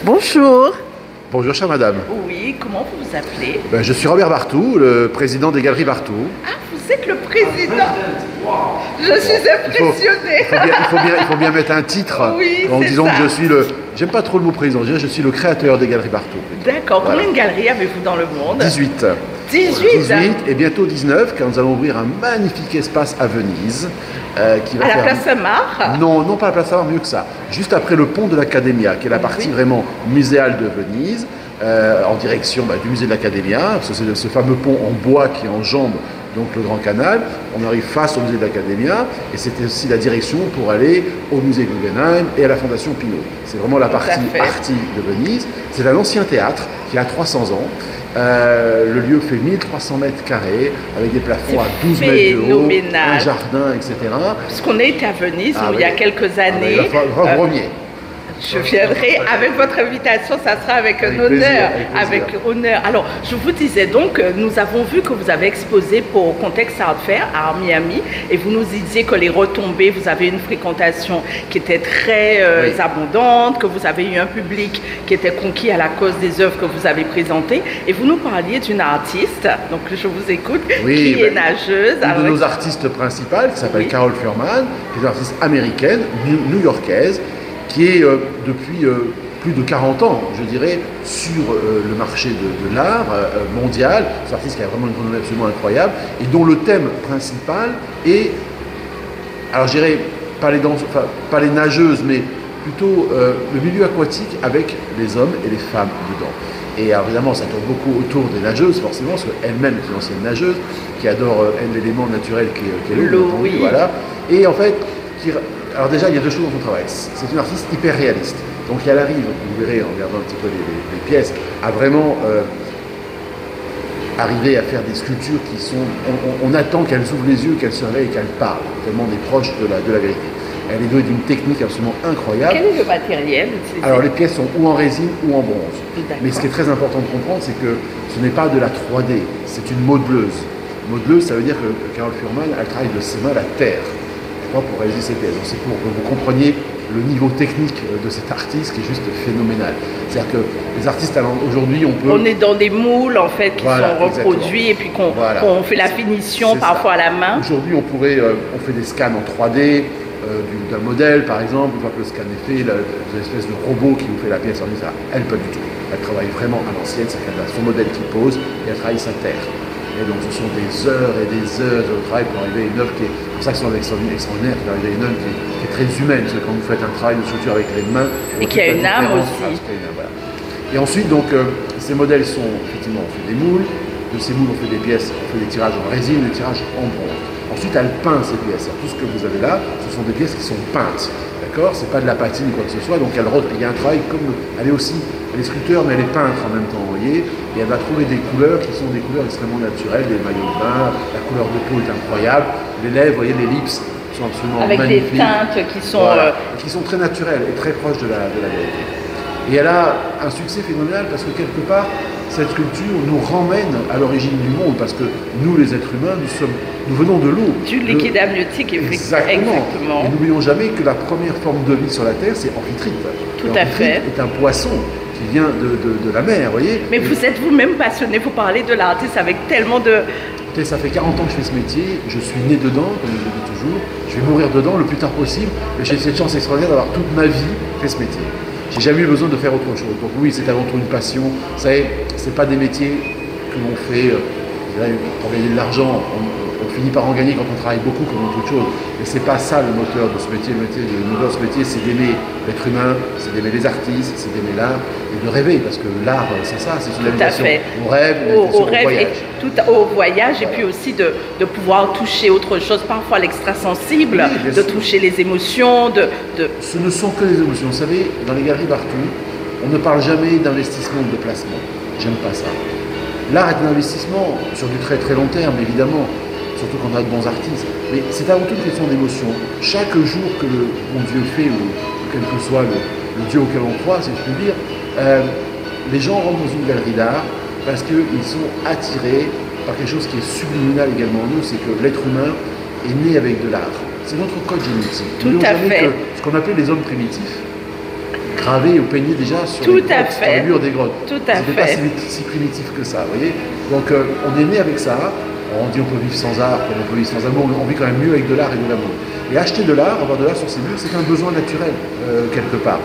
Bonjour. Bonjour chère madame. Oui, comment vous vous appelez? Je suis Robert Barthou, le président des Galeries Barthou. Ah, vous êtes le président. Je suis impressionnée. Il faut bien mettre un titre Oui, en c'est disant ça. que je suis le... J'aime pas trop le mot président, je dirais que je suis le créateur des Galeries Barthou. D'accord. Voilà. Combien de galeries avez-vous dans le monde? 18. 18. Et bientôt 19, car nous allons ouvrir un magnifique espace à Venise. Qui va À la faire... place Saint-Marc? Non, non pas à la place Saint-Marc, mieux que ça. Juste après le pont de l'Accademia, qui est la partie vraiment muséale de Venise, en direction du musée de l'Accademia, parce que c'est ce fameux pont en bois qui enjambe donc le Grand Canal. On arrive face au musée de l'Accademia, et c'était aussi la direction pour aller au musée Guggenheim et à la Fondation Pinault. C'est vraiment la partie arty de Venise. C'est un ancien théâtre qui a 300 ans. Le lieu fait 1300 mètres carrés avec des plafonds à 12 mètres de haut, un jardin, etc. Parce qu'on a été à Venise il y a quelques années. Il va falloir revenir. Je viendrai avec votre invitation, ça sera avec un honneur. Avec honneur. Alors, je vous disais donc, nous avons vu que vous avez exposé pour Context Art Fair à Miami et vous nous disiez que les retombées, vous avez une fréquentation qui était très abondante, que vous avez eu un public qui était conquis à la cause des œuvres que vous avez présentées. Et vous nous parliez d'une artiste, donc je vous écoute, qui est nageuse. Une de nos artistes principales, qui s'appelle Carol Furman, qui est une artiste américaine, new-yorkaise, qui est depuis plus de 40 ans, je dirais, sur le marché de l'art mondial. C'est un artiste qui a vraiment une renommée absolument incroyable et dont le thème principal est, alors je dirais, pas les nageuses, mais plutôt le milieu aquatique avec les hommes et les femmes dedans. Et alors, évidemment, ça tourne beaucoup autour des nageuses, forcément, parce qu'elle-même est une ancienne nageuse qui adore l'élément naturel qui est l'eau. Voilà. Et en fait, alors déjà, il y a deux choses dans son travail. C'est une artiste hyper réaliste. Donc elle arrive, vous verrez en regardant un petit peu les pièces, à vraiment arriver à faire des sculptures qui sont... On attend qu'elles ouvrent les yeux, qu'elles se réveillent et qu'elles parlent, tellement on est proche de la vérité. Elle est douée d'une technique absolument incroyable. Quel est le matériel utilisé? Alors les pièces sont ou en résine ou en bronze. Mais ce qui est très important de comprendre, c'est que ce n'est pas de la 3D, c'est une modeleuse. Modeleuse, ça veut dire que Carol Furman, elle travaille de ses mains la terre pour réaliser ces pièces. Donc c'est pour que vous compreniez le niveau technique de cet artiste qui est juste phénoménal. C'est-à-dire que les artistes, aujourd'hui, on est dans des moules en fait qui sont reproduits et puis qu'on fait la finition parfois à la main. Aujourd'hui, on fait des scans en 3D d'un modèle, par exemple. Une fois que le scan est fait, une espèce de robot qui vous fait la pièce en disant, elle pas du tout. Elle travaille vraiment à l'ancienne, c'est-à-dire qu'elle a son modèle qui pose et elle travaille sa terre. Et donc ce sont des heures et des heures de travail pour arriver à une œuvre qui est, c'est pour ça que c'est extraordinaire, pour arriver à une œuvre qui est très humaine, parce que quand vous faites un travail de sculpture avec les mains, et qui a une âme aussi. Et ensuite, donc, ces modèles sont, effectivement, on fait des moules, de ces moules on fait des pièces, on fait des tirages en résine, des tirages en bronze. Ensuite, elle peint ces pièces. Alors, tout ce que vous avez là, ce sont des pièces qui sont peintes. D'accord? C'est pas de la patine ou quoi que ce soit, donc il y a un travail comme. Elle est sculpteur, mais elle est peintre en même temps, vous voyez. Et elle va trouver des couleurs qui sont des couleurs extrêmement naturelles, des maillots de bain, la couleur de peau est incroyable. Les lèvres, vous voyez, les lips sont absolument magnifiques. Avec des teintes qui sont. Qui sont très naturelles et très proches de la vérité. Et elle a un succès phénoménal parce que quelque part, cette sculpture nous ramène à l'origine du monde, parce que nous, les êtres humains, nous venons de l'eau. Du liquide amniotique, exactement. Et n'oublions jamais que la première forme de vie sur la Terre, c'est Amphitrite. Tout à fait. C'est un poisson qui vient de la mer, vous voyez. Mais vous êtes vous-même passionné, vous parlez de l'artiste avec tellement de... Ça fait 40 ans que je fais ce métier, je suis né dedans, comme je le dis toujours, je vais mourir dedans le plus tard possible, et j'ai cette chance extraordinaire d'avoir toute ma vie fait ce métier. J'ai jamais eu besoin de faire autre chose. Donc oui, c'est avant tout une passion. Vous savez, c'est pas des métiers que l'on fait pour gagner de l'argent. On finit par en gagner quand on travaille beaucoup, comme toute chose. Mais c'est pas ça le moteur de ce métier. Le moteur de ce métier, c'est d'aimer l'être humain, c'est d'aimer les artistes, c'est d'aimer l'art et de rêver, parce que l'art, c'est ça, c'est une invitation au rêve, au voyage. Au voyage, et puis aussi de pouvoir toucher autre chose, parfois l'extrasensible, de toucher les émotions. Ce ne sont que les émotions. Vous savez, dans les galeries Barthou, on ne parle jamais d'investissement ou de placement. J'aime pas ça. L'art est un investissement sur du très très long terme, évidemment, surtout quand on a de bons artistes. Mais c'est avant tout une question d'émotion. Chaque jour que le bon Dieu fait, ou quel que soit le Dieu auquel on croit, si je puis dire, les gens rentrent dans une galerie d'art parce qu'ils sont attirés par quelque chose qui est subliminal également en nous, c'est que l'être humain est né avec de l'art. C'est notre code génétique. Tout à fait. Ce qu'on appelait les hommes primitifs, gravés ou peignés déjà sur Tout les grottes, à fait. sur les murs des grottes. Tout à C'était pas fait. si primitif que ça, vous voyez. Donc on est né avec ça. On dit on peut vivre sans art, comme on peut vivre sans amour, mais on vit quand même mieux avec de l'art et de l'amour. Et acheter de l'art, avoir de l'art sur ses murs, c'est un besoin naturel, quelque part.